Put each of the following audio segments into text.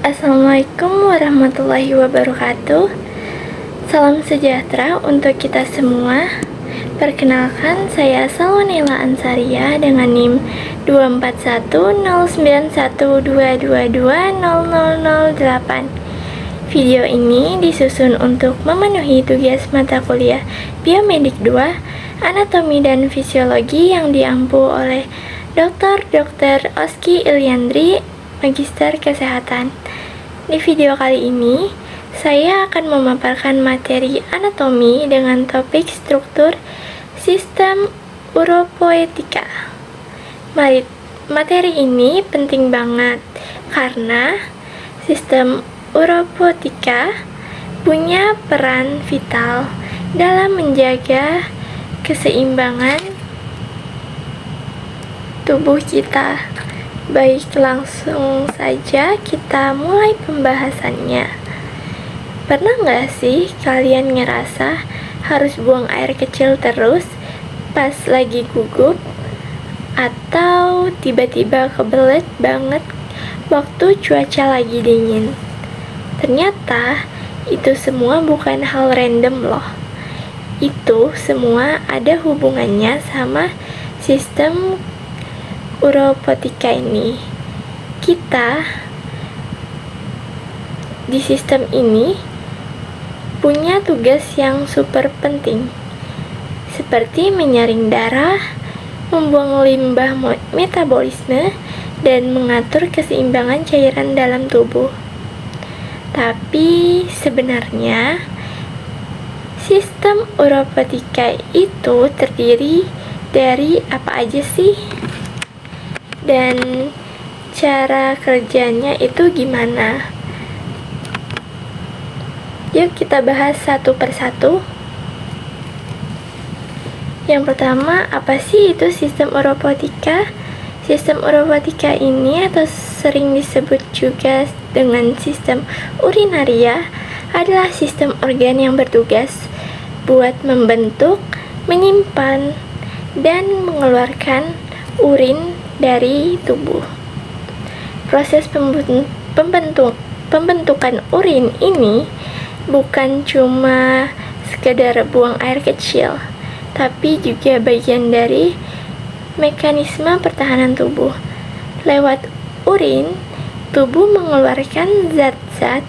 Assalamualaikum warahmatullahi wabarakatuh. Salam sejahtera untuk kita semua. Perkenalkan, saya Salwanela Ansaria dengan NIM 2410912220008. Video ini disusun untuk memenuhi tugas mata kuliah Biomedik 2, Anatomi dan Fisiologi yang diampu oleh Dr. Oski Iliandri, Magister Kesehatan. Di video kali ini, saya akan memaparkan materi anatomi dengan topik struktur sistem uropoetika. Materi ini penting banget karena sistem uropoetika punya peran vital dalam menjaga keseimbangan tubuh kita. Baik, langsung saja kita mulai pembahasannya. Pernah nggak sih kalian ngerasa harus buang air kecil terus pas lagi gugup? Atau tiba-tiba kebelet banget waktu cuaca lagi dingin? Ternyata itu semua bukan hal random loh. Itu semua ada hubungannya sama sistem uropoetika ini. Kita di sistem ini punya tugas yang super penting, seperti menyaring darah, membuang limbah metabolisme, dan mengatur keseimbangan cairan dalam tubuh. Tapi sebenarnya sistem uropoetika itu terdiri dari apa aja sih? Dan cara kerjanya itu gimana? Yuk kita bahas satu persatu. Yang pertama, apa sih itu sistem uropoetika? Sistem uropoetika ini atau sering disebut juga dengan sistem urinaria adalah sistem organ yang bertugas buat membentuk, menyimpan, dan mengeluarkan urin dari tubuh. Proses pembentukan urin ini bukan cuma sekedar buang air kecil, tapi juga bagian dari mekanisme pertahanan tubuh. Lewat urin, tubuh mengeluarkan zat-zat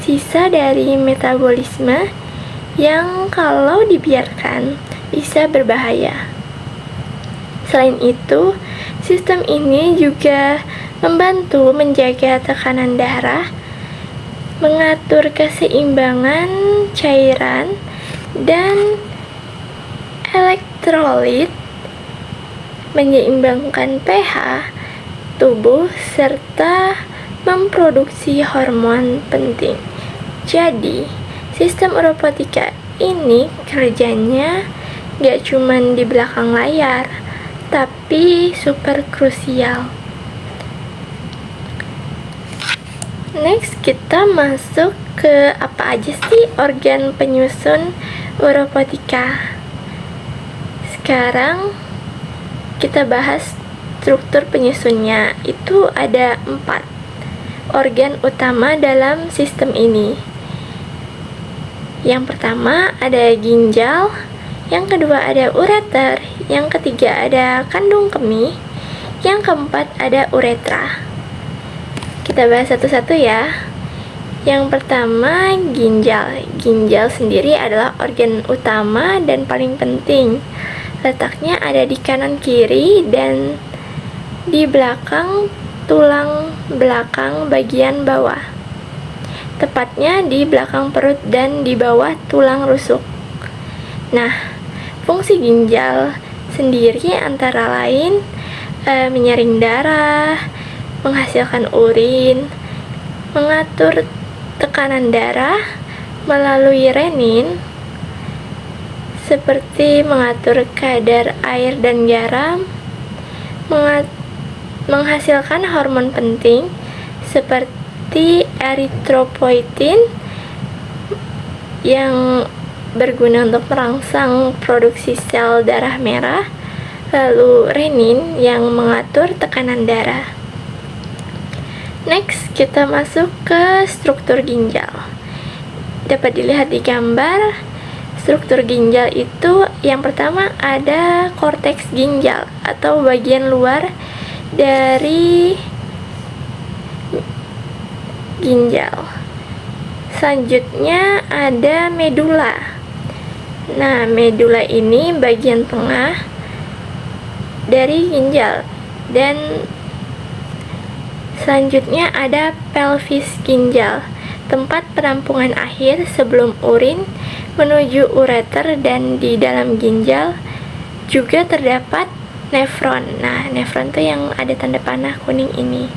sisa dari metabolisme yang kalau dibiarkan bisa berbahaya. Selain itu, sistem ini juga membantu menjaga tekanan darah, mengatur keseimbangan cairan dan elektrolit, menyeimbangkan pH tubuh, serta memproduksi hormon penting. Jadi, sistem uropoetika ini kerjanya gak cuman di belakang layar, tapi super krusial. Next, kita masuk ke apa aja sih organ penyusun uropoetika. Sekarang kita bahas struktur penyusunnya. Itu ada 4 organ utama dalam sistem ini. Yang pertama ada ginjal, yang kedua ada ureter, yang ketiga ada kandung kemih, yang keempat ada uretra. Kita bahas satu-satu ya. Yang pertama, ginjal. Ginjal sendiri adalah organ utama dan paling penting. Letaknya ada di kanan kiri dan di belakang tulang belakang bagian bawah. Tepatnya di belakang perut dan di bawah tulang rusuk. Nah, fungsi ginjal sendiri antara lain menyaring darah, menghasilkan urin, mengatur tekanan darah melalui renin, seperti mengatur kadar air dan garam, menghasilkan hormon penting seperti eritropoietin yang berguna untuk merangsang produksi sel darah merah, lalu renin yang mengatur tekanan darah. Next, kita masuk ke struktur ginjal. Dapat dilihat di gambar, struktur ginjal itu yang pertama ada korteks ginjal atau bagian luar dari ginjal. Selanjutnya ada medula. Nah, medula ini bagian tengah dari ginjal. Dan selanjutnya ada pelvis ginjal, tempat penampungan akhir sebelum urin menuju ureter, dan di dalam ginjal juga terdapat nefron. Nah, nefron itu yang ada tanda panah kuning ini.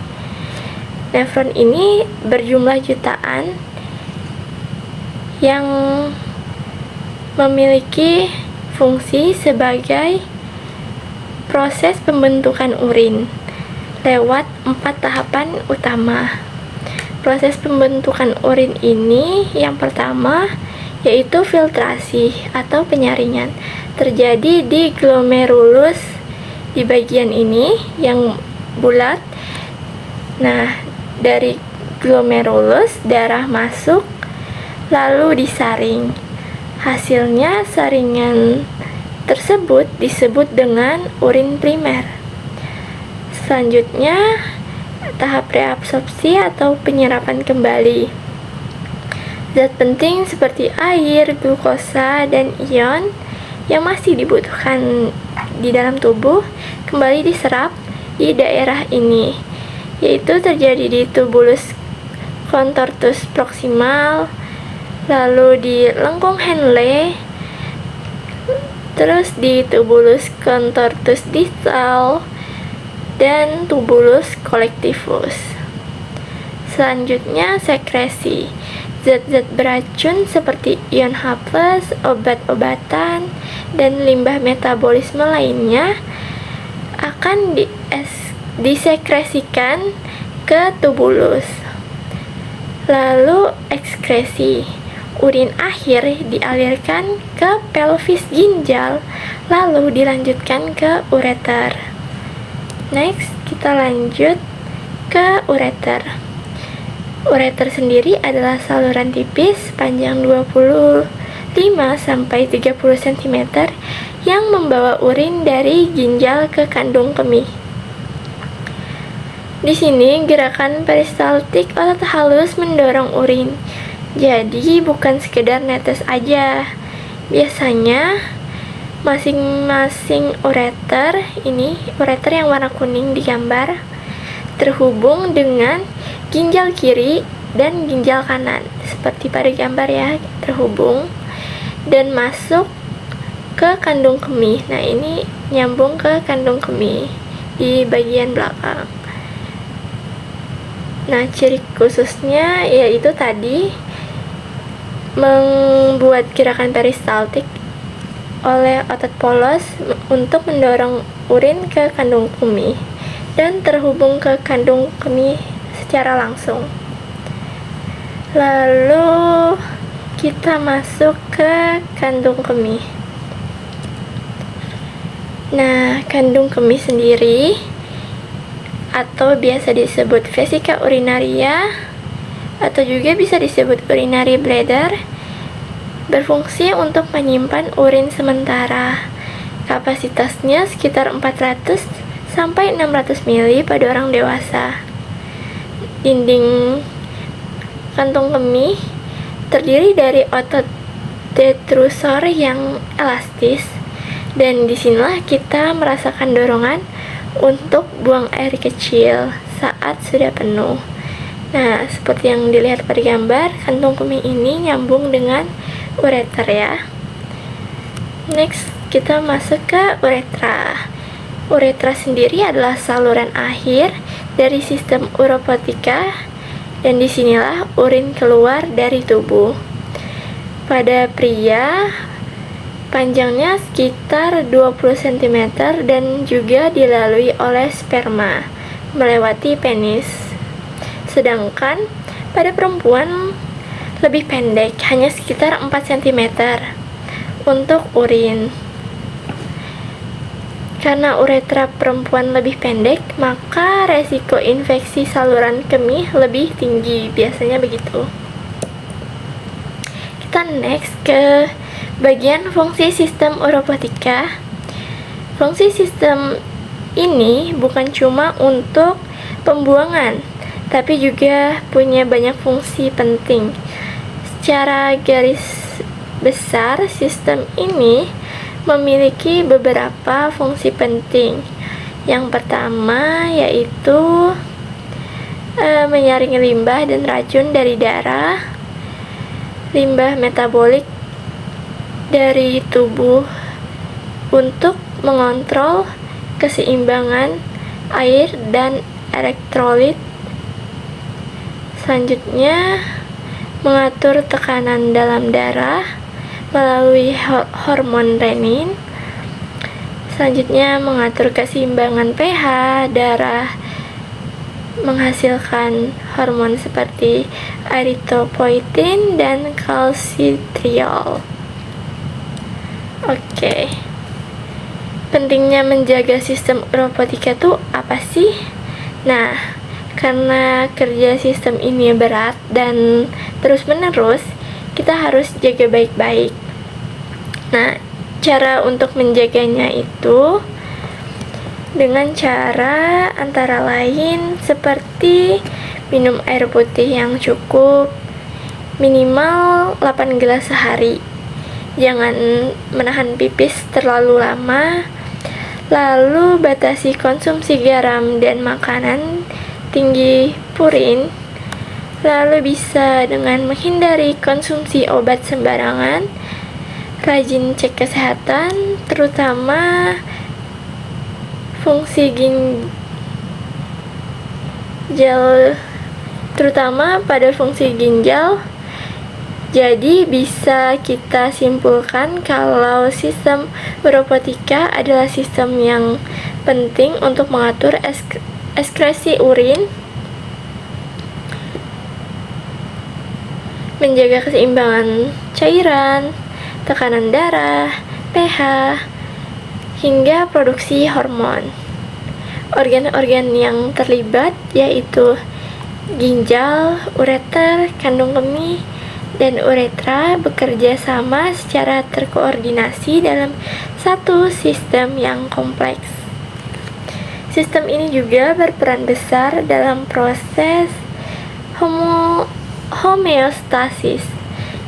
Nefron ini berjumlah jutaan yang memiliki fungsi sebagai proses pembentukan urin lewat 4 tahapan utama. Proses pembentukan urin ini yang pertama yaitu filtrasi atau penyaringan, terjadi di glomerulus di bagian ini yang bulat. Nah, dari glomerulus darah masuk lalu disaring. Hasilnya saringan tersebut disebut dengan urin primer. Selanjutnya tahap reabsorpsi atau penyerapan kembali. Zat penting seperti air, glukosa, dan ion yang masih dibutuhkan di dalam tubuh kembali diserap di daerah ini, yaitu terjadi di tubulus contortus proximal, lalu di lengkung Henle, terus di tubulus contortus distal, dan tubulus collectivus. Selanjutnya sekresi. Zat-zat beracun seperti ion H+, obat-obatan, dan limbah metabolisme lainnya akan disekresikan ke tubulus. Lalu ekskresi. Urin akhir dialirkan ke pelvis ginjal, lalu dilanjutkan ke ureter. Next, kita lanjut ke ureter. Ureter sendiri adalah saluran tipis panjang 25-30 cm yang membawa urin dari ginjal ke kandung kemih. Di sini gerakan peristaltik otot halus mendorong urin. Jadi bukan sekedar netes aja. Biasanya masing-masing ureter, ini ureter yang warna kuning di gambar, terhubung dengan ginjal kiri dan ginjal kanan seperti pada gambar ya, terhubung dan masuk ke kandung kemih. Nah, ini nyambung ke kandung kemih di bagian belakang. Nah, ciri khususnya yaitu tadi membuat gerakan peristaltik oleh otot polos untuk mendorong urin ke kandung kemih dan terhubung ke kandung kemih secara langsung. Lalu kita masuk ke kandung kemih. Nah, kandung kemih sendiri atau biasa disebut vesika urinaria atau juga bisa disebut urinary bladder berfungsi untuk menyimpan urin sementara. Kapasitasnya sekitar 400 sampai 600 ml pada orang dewasa. Dinding kantung kemih terdiri dari otot detrusor yang elastis, dan disinilah kita merasakan dorongan untuk buang air kecil saat sudah penuh. Nah, seperti yang dilihat pada gambar, kantung kemih ini nyambung dengan ureter ya. Next, kita masuk ke uretra. Uretra sendiri adalah saluran akhir dari sistem uropotika, dan disinilah urin keluar dari tubuh. Pada pria, panjangnya sekitar 20 cm dan juga dilalui oleh sperma melewati penis. Sedangkan pada perempuan lebih pendek, hanya sekitar 4 cm untuk urin. Karena uretra perempuan lebih pendek, maka resiko infeksi saluran kemih lebih tinggi, biasanya begitu. Kita next ke bagian fungsi sistem uropotika. Fungsi sistem ini bukan cuma untuk pembuangan, tapi juga punya banyak fungsi penting. Secara garis besar, sistem ini memiliki beberapa fungsi penting. Yang pertama yaitu menyaring limbah dan racun dari darah, limbah metabolik dari tubuh untuk mengontrol keseimbangan air dan elektrolit. Selanjutnya, mengatur tekanan dalam darah melalui hormon renin. Selanjutnya, mengatur keseimbangan pH darah, menghasilkan hormon seperti erythropoietin dan kalsitriol. Oke. Pentingnya menjaga sistem uropotika itu apa sih? Nah, karena kerja sistem ini berat dan terus-menerus, kita harus jaga baik-baik. Nah, cara untuk menjaganya itu dengan cara antara lain seperti minum air putih yang cukup, minimal 8 gelas sehari. Jangan menahan pipis terlalu lama. Lalu batasi konsumsi garam dan makanan tinggi purin. Lalu bisa dengan menghindari konsumsi obat sembarangan, rajin cek kesehatan, terutama fungsi ginjal, terutama pada fungsi ginjal. Jadi bisa kita simpulkan kalau sistem uropotika adalah sistem yang penting untuk mengatur ekskresi urin, menjaga keseimbangan cairan, tekanan darah, pH, hingga produksi hormon. Organ-organ yang terlibat yaitu ginjal, ureter, kandung kemih, dan uretra bekerja sama secara terkoordinasi dalam satu sistem yang kompleks. Sistem ini juga berperan besar dalam proses homeostasis,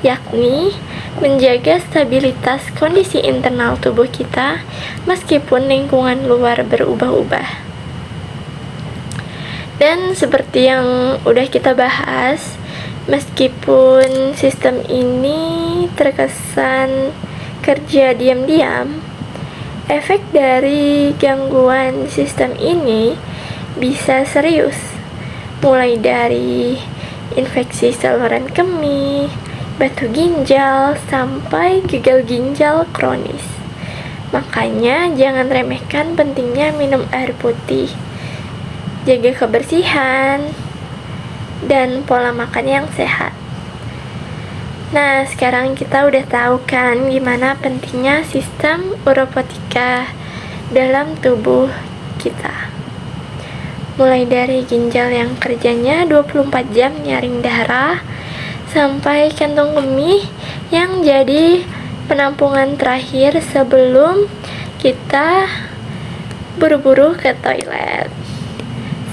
yakni menjaga stabilitas kondisi internal tubuh kita meskipun lingkungan luar berubah-ubah. Dan seperti yang udah kita bahas, meskipun sistem ini terkesan kerja diam-diam, efek dari gangguan sistem ini bisa serius, mulai dari infeksi saluran kemih, batu ginjal, sampai gagal ginjal kronis. Makanya jangan remehkan pentingnya minum air putih, jaga kebersihan, dan pola makan yang sehat. Nah, sekarang kita udah tahu kan gimana pentingnya sistem uropotika dalam tubuh kita. Mulai dari ginjal yang kerjanya 24 jam nyaring darah, sampai kantong kemih yang jadi penampungan terakhir sebelum kita buru-buru ke toilet.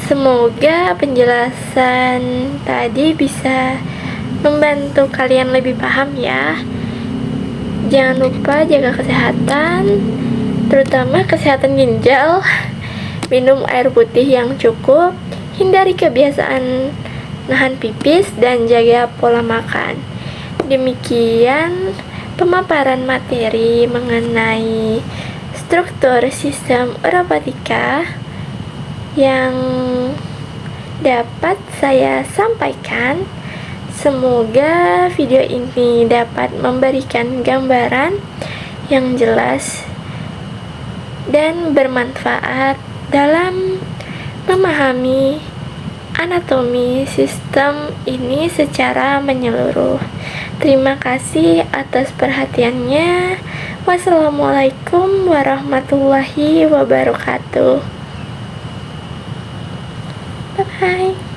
Semoga penjelasan tadi bisa membantu kalian lebih paham ya. Jangan lupa jaga kesehatan, terutama kesehatan ginjal. Minum air putih yang cukup, hindari kebiasaan nahan pipis, dan jaga pola makan. Demikian pemaparan materi mengenai struktur sistem uropotika yang dapat saya sampaikan. Semoga video ini dapat memberikan gambaran yang jelas dan bermanfaat dalam memahami anatomi sistem ini secara menyeluruh. Terima kasih atas perhatiannya. Wassalamualaikum warahmatullahi wabarakatuh. Bye bye.